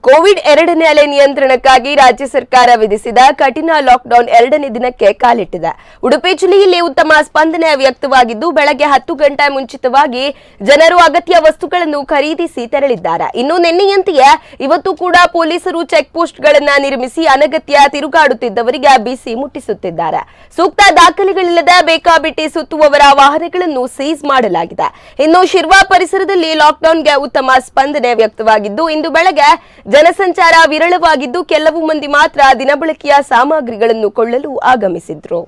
Covid ಎರಡನೇ ಅಲೆ ನಿಯಂತ್ರಣಕ್ಕಾಗಿ ರಾಜ್ಯ ಸರ್ಕಾರ ವಿಧಿಸಿದ ಕಠಿಣ ಲಾಕ್ಡೌನ್ ಎರಡನೇ ದಿನಕ್ಕೆ ಕಾಲಿಟ್ಟಿದೆ. ಉಡುಪಿ ಜಿಲ್ಲೆಯಲ್ಲಿ ಉತ್ತಮ ಸ್ಪಂದನೆ ವ್ಯಕ್ತವಾಗಿದ್ದು, ಬೆಳಗ್ಗೆ 10 ಗಂಟೆ ಮುಂಚಿತವಾಗಿ ಜನರು ಅಗತ್ಯ ವಸ್ತುಗಳನ್ನು ಖರೀದಿಸಿ ತೆರಳಿದ್ದಾರೆ. ಇನ್ನು ನಿನ್ನೆಯಂತೆಯೇ ಇವತ್ತು ಕೂಡ ಪೊಲೀಸರು ಚೆಕ್ ಪೋಸ್ಟ್ಗಳನ್ನು ನಿರ್ಮಿಸಿ ಅನಗತ್ಯ ತಿರುಗಾಡುತ್ತಿದ್ದವರಿಗೆ ಬಿಸಿ ಮುಟ್ಟಿಸುತ್ತಿದ್ದಾರೆ. ಸೂಕ್ತ ದಾಖಲೆಗಳಿಲ್ಲದೆ ಬೇಕಾಬಿಟ್ಟಿ ಸುತ್ತುವವರ ವಾಹನಗಳನ್ನು ಸೀಸ್ ಮಾಡಲಾಗಿದೆ. ಇನ್ನು ಶಿರ್ವಾ ಪರಿಸರದಲ್ಲಿ ಲಾಕ್ಡೌನ್ಗೆ ಉತ್ತಮ ಸ್ಪಂದನೆ ವ್ಯಕ್ತವಾಗಿದ್ದು, ಇಂದು ಬೆಳಗ್ಗೆ ಜನಸಂಚಾರ ವಿರಳವಾಗಿದ್ದು, ಕೆಲವು ಮಂದಿ ಮಾತ್ರ ದಿನಬಳಕೆಯ ಸಾಮಗ್ರಿಗಳನ್ನು ಕೊಳ್ಳಲು ಆಗಮಿಸಿದ್ರು.